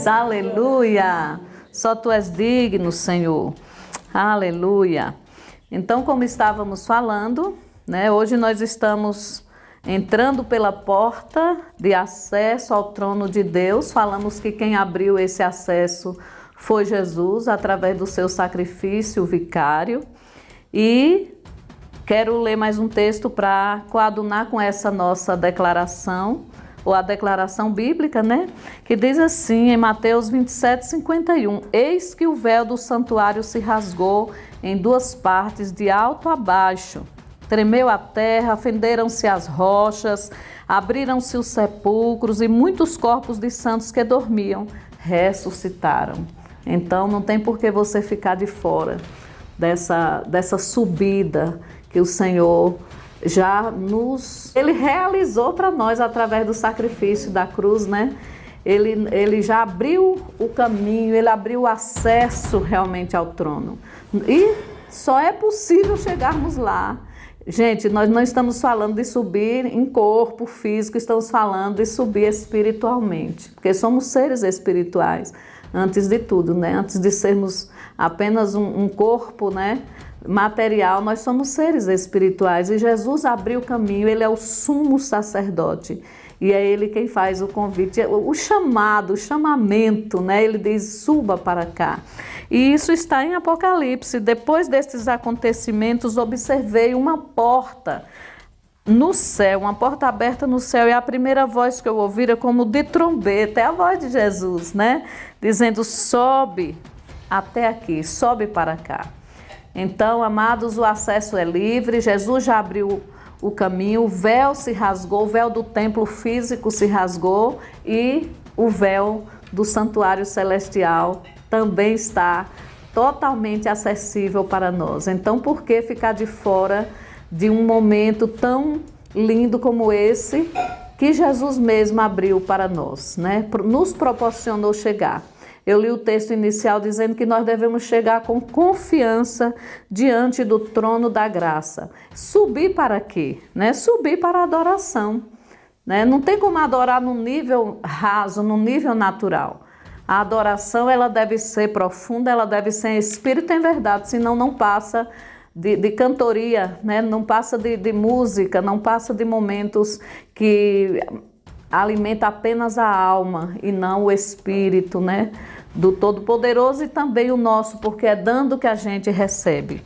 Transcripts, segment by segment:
diz aleluia. Só tu és digno, Senhor. Aleluia. Então, como estávamos falando, né, hoje nós estamos entrando pela porta de acesso ao trono de Deus. Falamos que quem abriu esse acesso foi Jesus, através do seu sacrifício vicário. E quero ler mais um texto para coadunar com essa nossa declaração, ou a declaração bíblica, né? Que diz assim, em Mateus 27:51, eis que o véu do santuário se rasgou em duas partes, de alto a baixo. Tremeu a terra, fenderam-se as rochas, abriram-se os sepulcros e muitos corpos de santos que dormiam ressuscitaram. Então não tem por que você ficar de fora dessa subida que o Senhor Ele realizou para nós através do sacrifício da cruz, né? Ele já abriu o caminho, ele abriu o acesso realmente ao trono. E só é possível chegarmos lá. Gente, nós não estamos falando de subir em corpo físico, estamos falando de subir espiritualmente, porque somos seres espirituais, antes de tudo, né? Antes de sermos apenas um corpo, né, material, nós somos seres espirituais e Jesus abriu o caminho, ele é o sumo sacerdote e é ele quem faz o convite, o chamado, o chamamento, né? Ele diz, suba para cá. E isso está em Apocalipse. Depois destes acontecimentos, observei uma porta no céu, uma porta aberta no céu, e a primeira voz que eu ouvi era como de trombeta, é a voz de Jesus, né? Dizendo, sobe até aqui, sobe para cá. Então, amados, o acesso é livre, Jesus já abriu o caminho, o véu se rasgou, o véu do templo físico se rasgou e o véu do santuário celestial também está totalmente acessível para nós. Então, por que ficar de fora de um momento tão lindo como esse que Jesus mesmo abriu para nós, né? Nos proporcionou chegar. Eu li o texto inicial dizendo que nós devemos chegar com confiança diante do trono da graça. Subir para quê? Né? Subir para a adoração. Né? Não tem como adorar num nível raso, num nível natural. A adoração ela deve ser profunda, ela deve ser em espírito e em verdade, senão não passa de cantoria, né? Não passa de música, não passa de momentos que alimenta apenas a alma e não o espírito, né, do Todo-Poderoso, e também o nosso, porque é dando que a gente recebe.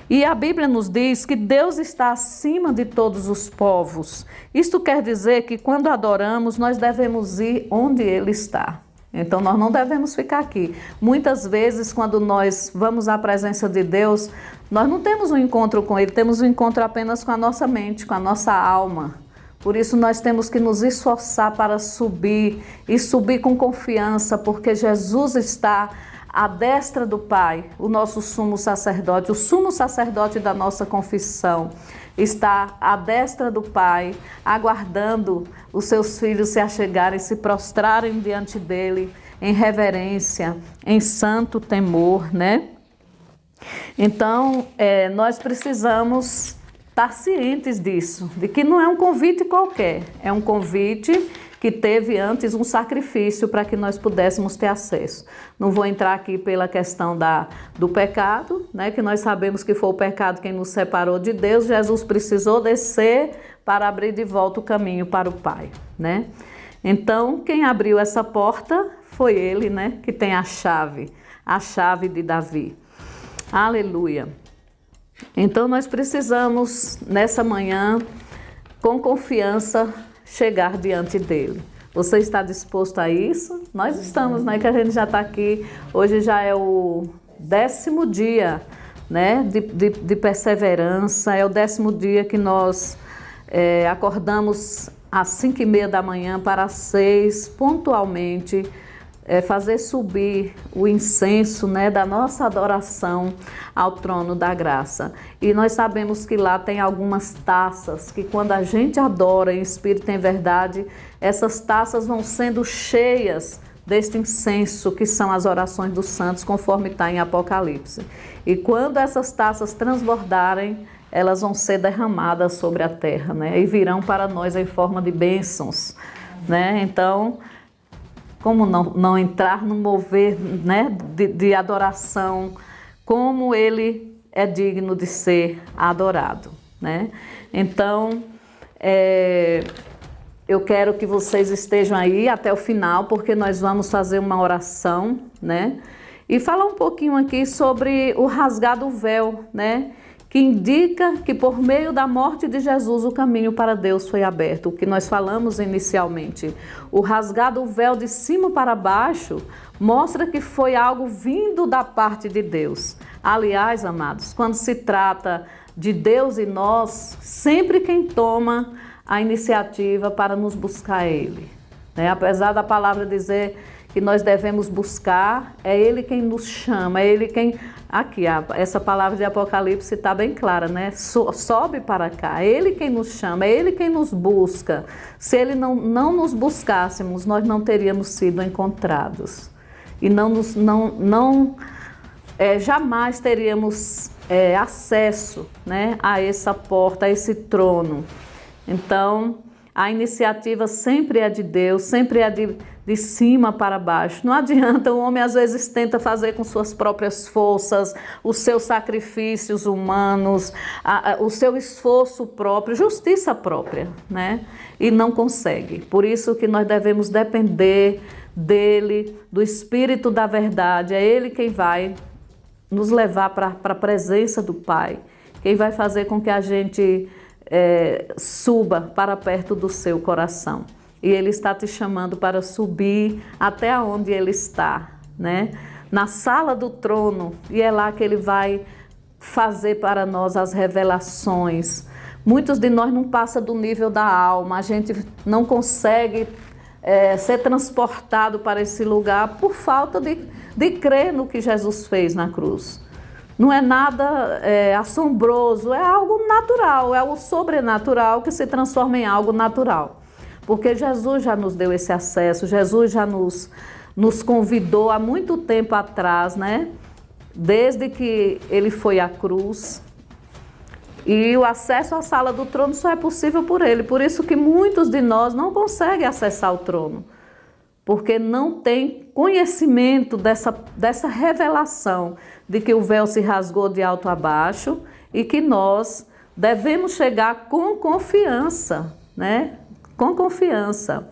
E a Bíblia nos diz que Deus está acima de todos os povos. Isto quer dizer que quando adoramos, nós devemos ir onde Ele está. Então nós não devemos ficar aqui. Muitas vezes, quando nós vamos à presença de Deus, nós não temos um encontro com Ele, temos um encontro apenas com a nossa mente, com a nossa alma. Por isso nós temos que nos esforçar para subir e subir com confiança, porque Jesus está à destra do Pai, o nosso sumo sacerdote, o sumo sacerdote da nossa confissão, está à destra do Pai, aguardando os seus filhos se achegarem, se prostrarem diante dele em reverência, em santo temor, né? Então, nós precisamos estar cientes disso, de que não é um convite qualquer, é um convite que teve antes um sacrifício para que nós pudéssemos ter acesso. Não vou entrar aqui pela questão do pecado, né, que nós sabemos que foi o pecado quem nos separou de Deus. Jesus precisou descer para abrir de volta o caminho para o Pai, né? Então, quem abriu essa porta foi Ele, né, que tem a chave de Davi. Aleluia! Então nós precisamos, nessa manhã, com confiança, chegar diante dele. Você está disposto a isso? Nós estamos, né? Que a gente já está aqui, hoje já é o 10º dia, né? De perseverança, é o 10º dia que nós acordamos às 5h30 da manhã para às 6, pontualmente, fazer subir o incenso, né, da nossa adoração ao trono da graça. E nós sabemos que lá tem algumas taças que, quando a gente adora em espírito e em verdade, essas taças vão sendo cheias deste incenso, que são as orações dos santos, conforme está em Apocalipse. E quando essas taças transbordarem, elas vão ser derramadas sobre a terra, né, e virão para nós em forma de bênçãos, né? Então, como não entrar no mover, né, de adoração, como Ele é digno de ser adorado, né? Então, eu quero que vocês estejam aí até o final, porque nós vamos fazer uma oração, né? E falar um pouquinho aqui sobre o rasgar do véu, né? Que indica que por meio da morte de Jesus o caminho para Deus foi aberto, o que nós falamos inicialmente. O rasgar do véu de cima para baixo mostra que foi algo vindo da parte de Deus. Aliás, amados, quando se trata de Deus e nós, sempre quem toma a iniciativa para nos buscar é Ele, né? Apesar da palavra dizer que nós devemos buscar, é Ele quem nos chama, é Ele quem... Aqui, essa palavra de Apocalipse está bem clara, né? Sobe para cá, é Ele quem nos chama, é Ele quem nos busca. Se Ele não nos buscássemos, nós não teríamos sido encontrados. E jamais teríamos acesso, né, a essa porta, a esse trono. Então, a iniciativa sempre é de Deus, sempre é de cima para baixo. Não adianta, o homem às vezes tenta fazer com suas próprias forças, os seus sacrifícios humanos, o seu esforço próprio, justiça própria, né? E não consegue. Por isso que nós devemos depender dele, do Espírito da verdade. É Ele quem vai nos levar para a presença do Pai, quem vai fazer com que a gente suba para perto do seu coração. E Ele está te chamando para subir até onde Ele está, né? Na sala do trono, e é lá que Ele vai fazer para nós as revelações. Muitos de nós não passam do nível da alma, a gente não consegue ser transportado para esse lugar por falta de crer no que Jesus fez na cruz. Não é nada assombroso, é algo natural, é o sobrenatural que se transforma em algo natural. Porque Jesus já nos deu esse acesso, Jesus já nos convidou há muito tempo atrás, né? Desde que Ele foi à cruz. E o acesso à sala do trono só é possível por Ele. Por isso que muitos de nós não conseguem acessar o trono. Porque não tem conhecimento dessa revelação de que o véu se rasgou de alto a baixo e que nós devemos chegar com confiança, né? Com confiança.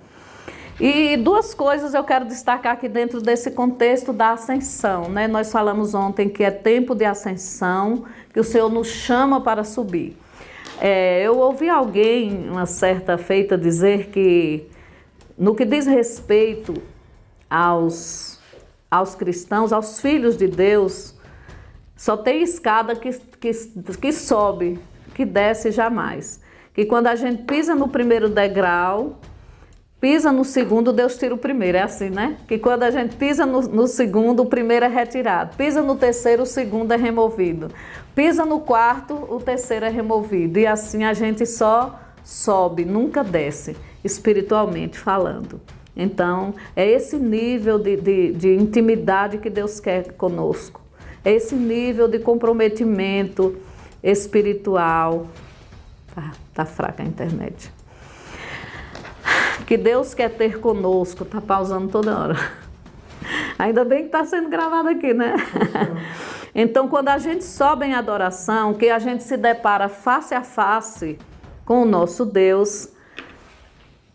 E duas coisas eu quero destacar aqui dentro desse contexto da ascensão, né? Nós falamos ontem que é tempo de ascensão, que o Senhor nos chama para subir. Eu ouvi alguém, uma certa feita, dizer que no que diz respeito aos cristãos, aos filhos de Deus, só tem escada que sobe, que desce jamais. Que quando a gente pisa no primeiro degrau, pisa no segundo, Deus tira o primeiro. É assim, né? Que quando a gente pisa no segundo, o primeiro é retirado. Pisa no terceiro, o segundo é removido. Pisa no quarto, o terceiro é removido. E assim a gente só sobe, nunca desce, espiritualmente falando. Então, é esse nível de intimidade que Deus quer conosco. É esse nível de comprometimento espiritual. Tá fraca a internet. Que Deus quer ter conosco. Tá pausando toda hora. Ainda bem que está sendo gravado aqui, né? Então, quando a gente sobe em adoração, que a gente se depara face a face com o nosso Deus,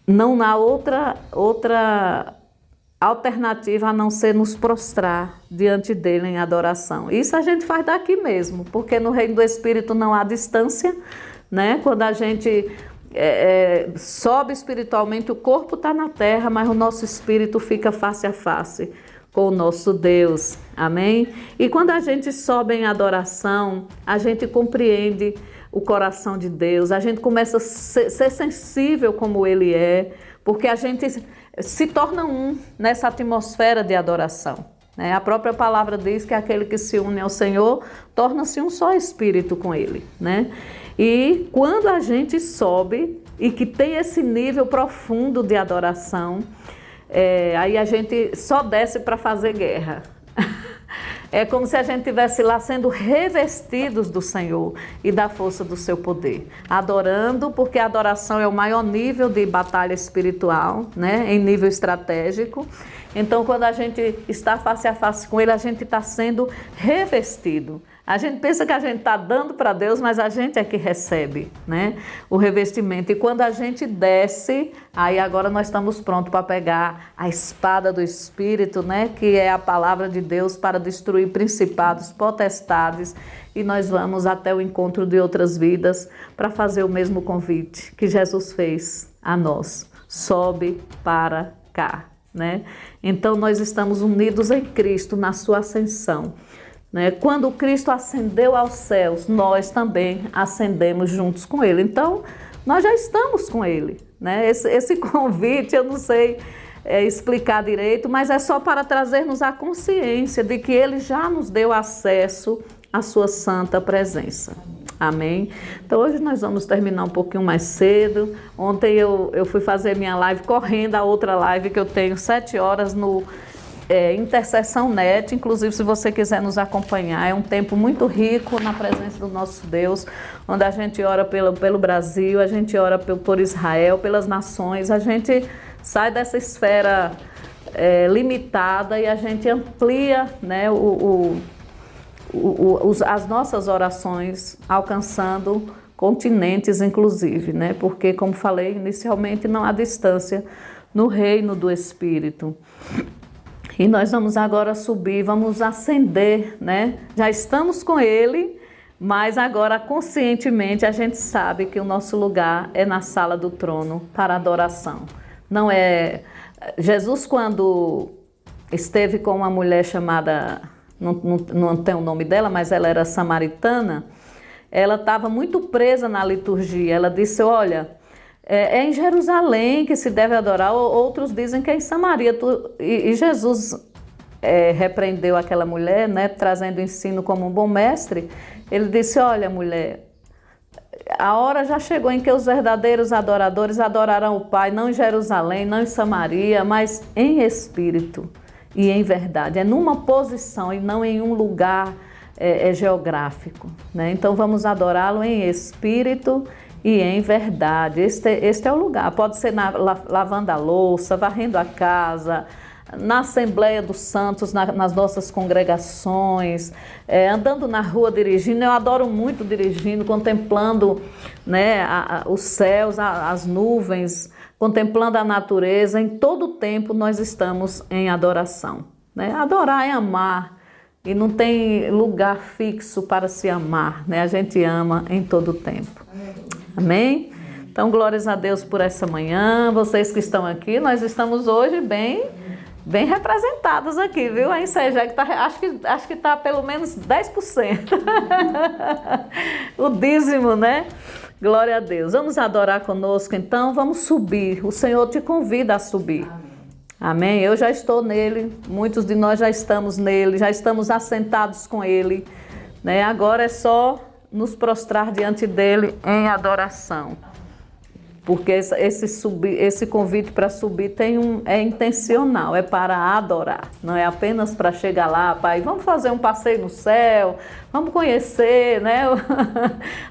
não há outra alternativa a não ser nos prostrar diante dele em adoração. Isso a gente faz daqui mesmo, porque no reino do Espírito não há distância, né? Quando a gente sobe espiritualmente, o corpo está na terra, mas o nosso espírito fica face a face com o nosso Deus, amém? E quando a gente sobe em adoração, a gente compreende o coração de Deus, a gente começa a ser sensível como Ele é, porque a gente se torna um nessa atmosfera de adoração, né? A própria palavra diz que aquele que se une ao Senhor torna-se um só espírito com Ele, né? E quando a gente sobe e que tem esse nível profundo de adoração, aí a gente só desce para fazer guerra. É como se a gente estivesse lá sendo revestidos do Senhor e da força do seu poder. Adorando, porque a adoração é o maior nível de batalha espiritual, né? Em nível estratégico. Então, quando a gente está face a face com Ele, a gente está sendo revestido. A gente pensa que a gente está dando para Deus, mas a gente é que recebe, né, o revestimento. E quando a gente desce, aí agora nós estamos prontos para pegar a espada do Espírito, né, que é a palavra de Deus para destruir principados, potestades. E nós vamos até o encontro de outras vidas para fazer o mesmo convite que Jesus fez a nós. Sobe para cá, né? Então nós estamos unidos em Cristo na sua ascensão. Quando Cristo ascendeu aos céus, nós também ascendemos juntos com Ele. Então, nós já estamos com Ele. Esse convite, eu não sei explicar direito, mas é só para trazermos a consciência de que Ele já nos deu acesso à sua santa presença. Amém? Então, hoje nós vamos terminar um pouquinho mais cedo. Ontem eu fui fazer minha live correndo, a outra live que eu tenho 7 horas no Intercessão Net. Inclusive, se você quiser nos acompanhar, é um tempo muito rico na presença do nosso Deus, onde a gente ora pelo Brasil, a gente ora por Israel, pelas nações, a gente sai dessa esfera limitada e a gente amplia, né, as nossas orações, alcançando continentes, inclusive, né, porque, como falei inicialmente, não há distância no reino do Espírito. E nós vamos agora subir, vamos ascender, né? Já estamos com Ele, mas agora conscientemente a gente sabe que o nosso lugar é na sala do trono para adoração. Não é... Jesus, quando esteve com uma mulher chamada, não tem o nome dela, mas ela era samaritana, ela estava muito presa na liturgia. Ela disse, olha... É em Jerusalém que se deve adorar, outros dizem que é em Samaria. E Jesus repreendeu aquela mulher, né, trazendo o ensino como um bom mestre. Ele disse, olha, mulher, a hora já chegou em que os verdadeiros adoradores adorarão o Pai, não em Jerusalém, não em Samaria, mas em espírito e em verdade. É numa posição e não em um lugar geográfico, né? Então vamos adorá-lo em espírito e em verdade. Este é o lugar. Pode ser lavando a louça, varrendo a casa, na Assembleia dos Santos, nas nossas congregações, andando na rua dirigindo. Eu adoro muito dirigindo, contemplando, né, os céus, as nuvens, contemplando a natureza. Em todo o tempo nós estamos em adoração, né? Adorar é amar. E não tem lugar fixo para se amar, né? A gente ama em todo o tempo. Amém? Então, glórias a Deus por essa manhã. Vocês que estão aqui, nós estamos hoje bem representados aqui, viu? A Insegec acho que está pelo menos 10%. O dízimo, né? Glória a Deus. Vamos adorar conosco, então. Vamos subir. O Senhor te convida a subir. Amém? Eu já estou nele, muitos de nós já estamos nele, já estamos assentados com ele, né? Agora é só nos prostrar diante dele em adoração, porque esse convite para subir é intencional, é para adorar, não é apenas para chegar lá, pai, vamos fazer um passeio no céu, vamos conhecer, né?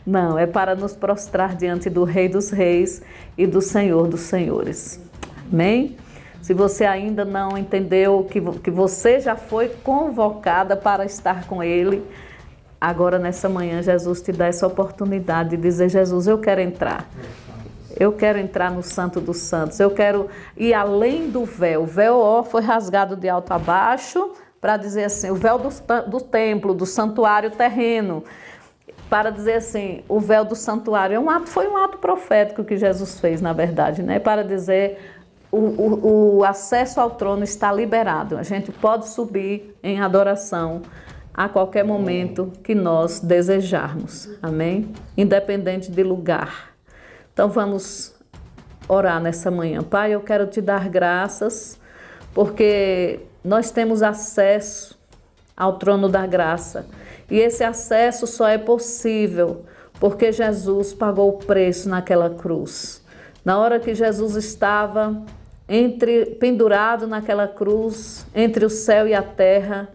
Não, é para nos prostrar diante do Rei dos Reis e do Senhor dos Senhores. Amém? Se você ainda não entendeu que você já foi convocada para estar com Ele, agora nessa manhã Jesus te dá essa oportunidade de dizer, Jesus, eu quero entrar. Eu quero entrar no Santo dos Santos. Eu quero ir além do véu. O véu foi rasgado de alto a baixo para dizer assim, o véu do templo, do santuário terreno. Para dizer assim, o véu do santuário foi um ato profético que Jesus fez, na verdade, né? Para dizer... O acesso ao trono está liberado. A gente pode subir em adoração a qualquer momento que nós desejarmos. Amém? Independente de lugar. Então vamos orar nessa manhã. Pai, eu quero te dar graças porque nós temos acesso ao trono da graça. E esse acesso só é possível porque Jesus pagou o preço naquela cruz. Na hora que Jesus estava pendurado naquela cruz, entre o céu e a terra,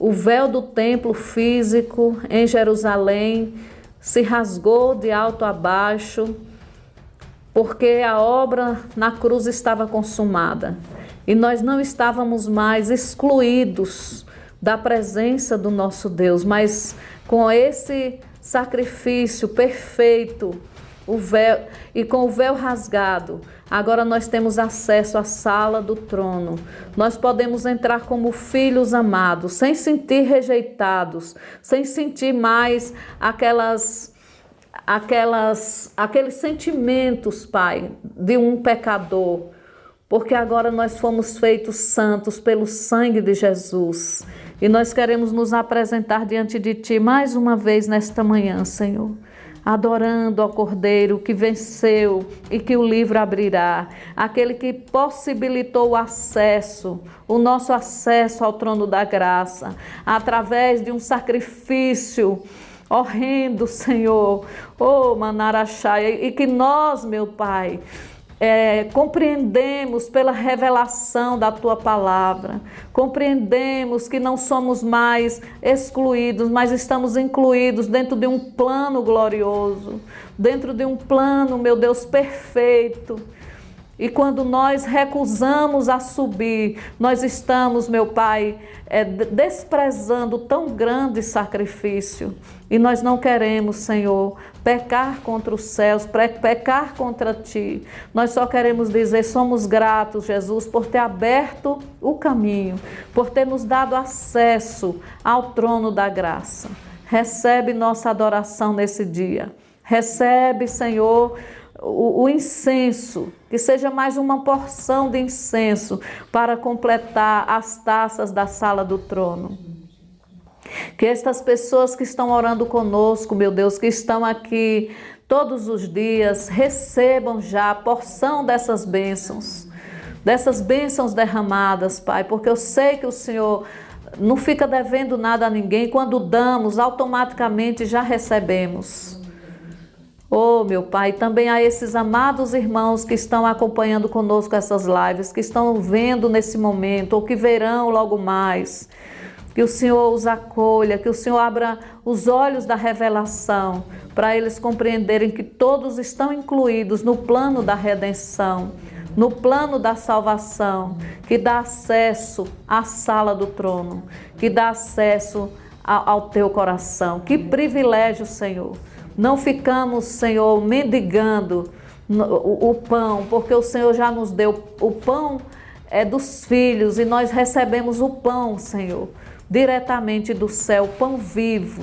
o véu do templo físico em Jerusalém se rasgou de alto a baixo, porque a obra na cruz estava consumada. E nós não estávamos mais excluídos da presença do nosso Deus, mas com esse sacrifício perfeito, o véu, e com o véu rasgado, agora nós temos acesso à sala do trono. Nós podemos entrar como filhos amados, sem sentir rejeitados, sem sentir mais aqueles sentimentos, Pai, de um pecador, porque agora nós fomos feitos santos pelo sangue de Jesus. E nós queremos nos apresentar diante de Ti mais uma vez nesta manhã, Senhor, adorando ao Cordeiro que venceu e que o livro abrirá, aquele que possibilitou o acesso, o nosso acesso ao trono da graça, através de um sacrifício horrendo, Senhor, oh Manaraxá, e que nós, meu Pai, compreendemos pela revelação da Tua palavra, compreendemos que não somos mais excluídos, mas estamos incluídos dentro de um plano glorioso, dentro de um plano, meu Deus, perfeito. E quando nós recusamos a subir, nós estamos, meu Pai, desprezando tão grande sacrifício. E nós não queremos, Senhor, pecar contra os céus, pecar contra Ti. Nós só queremos dizer, somos gratos, Jesus, por ter aberto o caminho, por ter nos dado acesso ao trono da graça. Recebe nossa adoração nesse dia. Recebe, Senhor, o incenso, que seja mais uma porção de incenso para completar as taças da sala do trono. Que estas pessoas que estão orando conosco, meu Deus, que estão aqui todos os dias, recebam já a porção dessas bênçãos derramadas, Pai, porque eu sei que o Senhor não fica devendo nada a ninguém. Quando damos, automaticamente já recebemos. Oh, meu Pai, também a esses amados irmãos que estão acompanhando conosco essas lives, que estão vendo nesse momento, ou que verão logo mais, que o Senhor os acolha, que o Senhor abra os olhos da revelação, para eles compreenderem que todos estão incluídos no plano da redenção, no plano da salvação, que dá acesso à sala do trono, que dá acesso ao teu coração. Que privilégio, Senhor! Não ficamos, Senhor, mendigando o pão, porque o Senhor já nos deu. O pão é dos filhos e nós recebemos o pão, Senhor, diretamente do céu, pão vivo.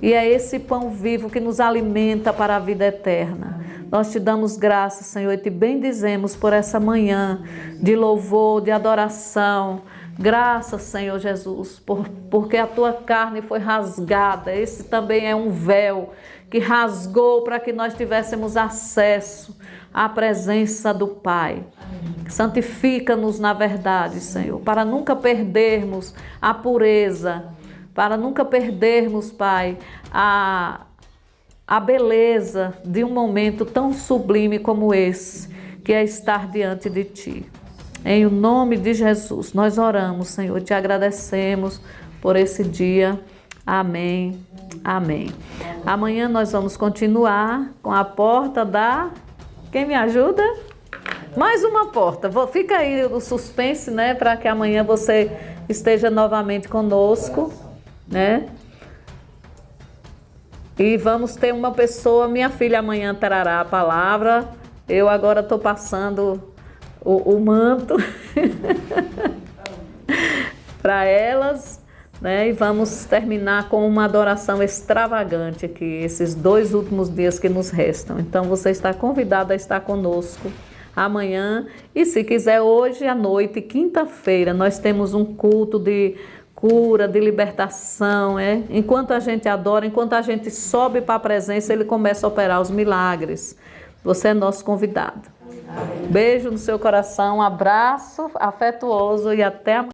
E é esse pão vivo que nos alimenta para a vida eterna. Nós te damos graças, Senhor, e te bendizemos por essa manhã de louvor, de adoração. Graças, Senhor Jesus, porque a tua carne foi rasgada. Esse também é um véu que rasgou para que nós tivéssemos acesso à presença do Pai. Santifica-nos na verdade, Senhor, para nunca perdermos a pureza, para nunca perdermos, Pai, a beleza de um momento tão sublime como esse, que é estar diante de Ti. Em o nome de Jesus, nós oramos, Senhor, te agradecemos por esse dia. Amém, amém. Amanhã nós vamos continuar com a porta da... Quem me ajuda? Mais uma porta. Fica aí o suspense, né? Para que amanhã você esteja novamente conosco, né? E vamos ter uma pessoa, minha filha amanhã trará a palavra. Eu agora estou passando o manto para elas, né? E vamos terminar com uma adoração extravagante aqui, esses 2 últimos dias que nos restam. Então você está convidado a estar conosco amanhã e, se quiser, hoje à noite, quinta-feira, nós temos um culto de cura, de libertação, Enquanto a gente adora, enquanto a gente sobe para a presença, Ele começa a operar os milagres. Você é nosso convidado. Beijo no seu coração, um abraço afetuoso e até amanhã.